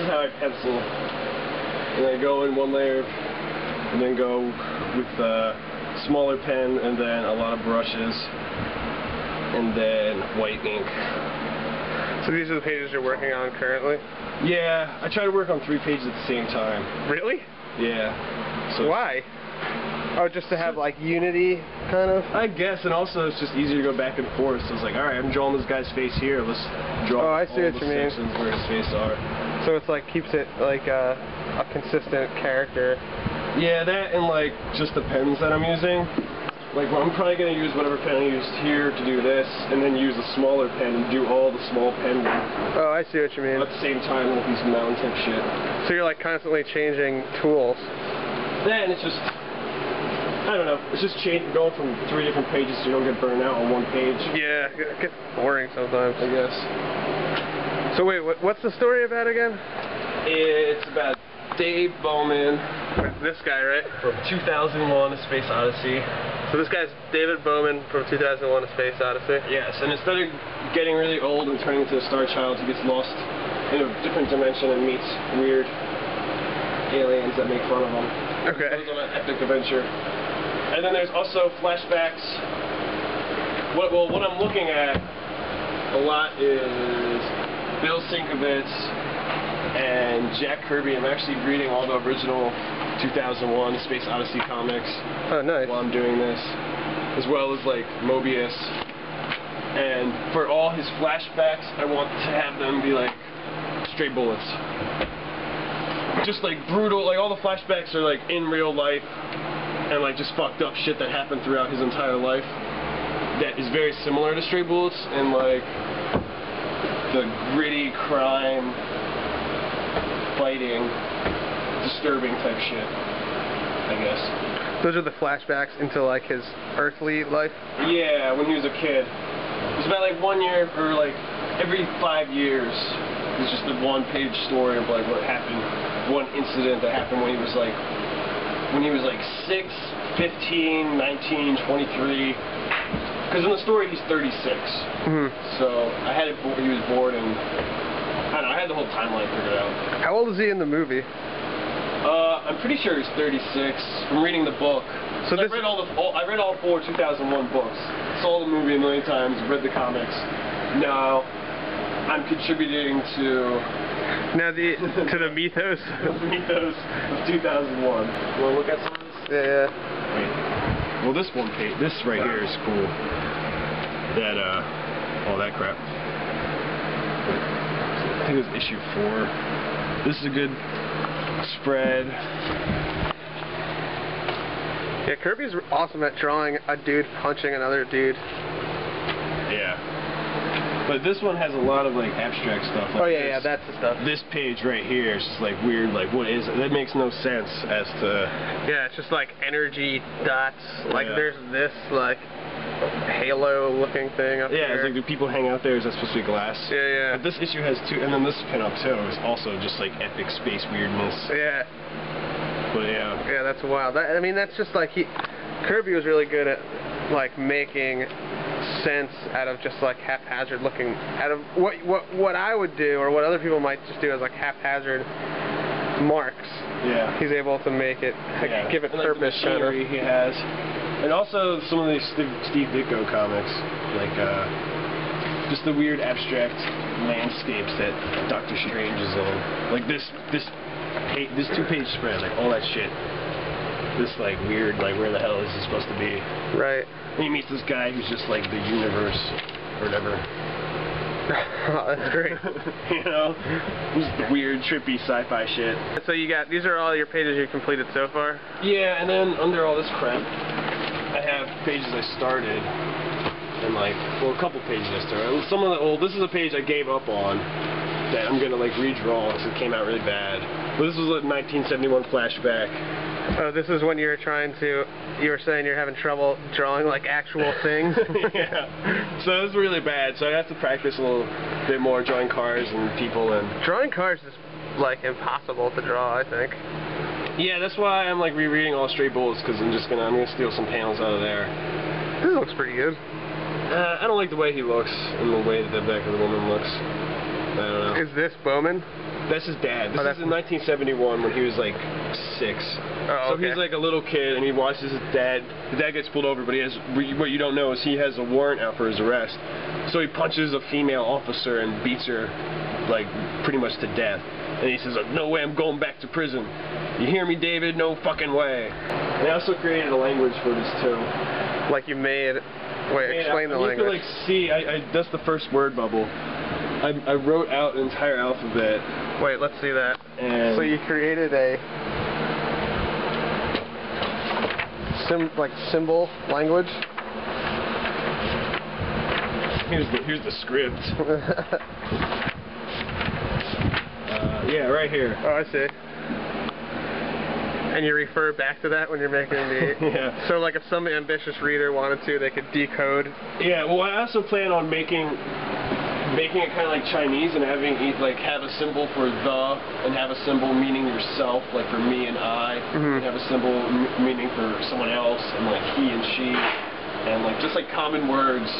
is how I pencil. And I go in one layer, and then go with a smaller pen, and then a lot of brushes, and then white ink. So these are the pages you're working on currently? Yeah, I try to work on 3 pages at the same time. Really? Yeah. So why? Oh, just to have like unity, kind of? I guess, and also it's just easier to go back and forth. So it's like, alright, I'm drawing this guy's face here. Let's draw I see all what the you mean. sections where his face are. So it's like keeps it like a consistent character. Yeah, that and like just the pens that I'm using. Like, well, I'm probably going to use whatever pen I used here to do this, and then use a smaller pen and do all the small pen work. Oh, I see what you mean. At the same time with these mountain type shit. So you're like constantly changing tools. Then it's just, I don't know, it's just going from 3 different pages so you don't get burned out on one page. Yeah, it gets boring sometimes. I guess. So wait, what's the story about again? It's about Dave Bowman. This guy, right? From 2001: A Space Odyssey. So this guy's David Bowman from 2001: A Space Odyssey? Yes, and instead of getting really old and turning into a Star Child, he gets lost in a different dimension and meets weird aliens that make fun of him. Okay. It goes on an epic adventure. And then there's also flashbacks. What I'm looking at a lot is Bill Sienkiewicz and Jack Kirby. I'm actually reading all the original 2001: A Space Odyssey comics. Oh, nice. While I'm doing this, as well as like Mobius. And for all his flashbacks, I want to have them be like stray bullets. Just like brutal, like all the flashbacks are like in real life and like just fucked up shit that happened throughout his entire life that is very similar to Stray Bullets and like the gritty crime fighting disturbing type shit, I guess. Those are the flashbacks into like his earthly life? Yeah, when he was a kid. It was about like 1 year or like every 5 years. It's just a 1-page story of like what happened, one incident that happened when he was like 6, 15, 19, 23. Because in the story he's 36. So I had it. He was born, and I don't know. I had the whole timeline figured out. How old is he in the movie? I'm pretty sure he's 36. From reading the book. So I read all 4 2001 books. Saw the movie a million times. Read the comics. Now I'm contributing to the mythos. The mythos of 2001. You want to look at some of this? Yeah. Wait. Well, this one page, this right here is cool. That all that crap. I think it was issue 4. This is a good spread. Yeah, Kirby's awesome at drawing a dude punching another dude. Yeah. But this one has a lot of like abstract stuff. Like yeah, that's the stuff. This page right here is just like weird, like what is it? That makes no sense as to... Yeah, it's just like energy dots. Like there's this like halo looking thing up here. Yeah, it's like do people hang out there? Is that supposed to be glass? Yeah. But this issue has 2, and then this pinup too is also just like epic space weirdness. Yeah. But yeah. Yeah, that's wild. I mean, that's just like Kirby was really good at like making sense out of just like haphazard looking, out of what I would do or what other people might just do as like haphazard marks. Yeah. He's able to make it, give it purpose. Like the machinery he has. And also some of these Steve Ditko comics, like just the weird abstract landscapes that Doctor Strange is in. Like this 2-page spread, like all that shit. This like weird, like where the hell is he supposed to be? Right. And he meets this guy who's just like the universe, or whatever. Oh, that's great. You know, just weird, trippy sci-fi shit. So these are all your pages you completed so far? Yeah, and then under all this crap, I have pages I started, and like, well, a couple pages I started. Some of the this is a page I gave up on that I'm gonna like redraw because it came out really bad. But this was a 1971 flashback. Oh, this is when you were saying you're having trouble drawing like actual things? Yeah. So it was really bad, so I have to practice a little bit more drawing cars and people and... Drawing cars is like impossible to draw, I think. Yeah, that's why I'm like rereading all Stray Bullets, because I'm gonna steal some panels out of there. This looks pretty good. I don't like the way he looks and the way that the back of the woman looks. I don't know. Is this Bowman? That's his dad. This Oh, is in 1971 when he was like 6. Oh, so okay. he's like a little kid and he watches his dad. The dad gets pulled over, but he has, what you don't know is he has a warrant out for his arrest. So he punches a female officer and beats her like pretty much to death. And he says, no way, I'm going back to prison. You hear me, David? No fucking way. And I also created a language for this too. Like you made... Wait, explain the language. You can like see, that's the first word bubble. I wrote out an entire alphabet. Wait, let's see that. And so you created a symbol language. Here's the script. Yeah, right here. Oh, I see. And you refer back to that when you're making the... Yeah. So like if some ambitious reader wanted to, they could decode... Yeah, well I also plan on making it kind of like Chinese and having have a symbol for the and have a symbol meaning yourself, like for me and I, and have a symbol meaning for someone else and like he and she, and like just like common words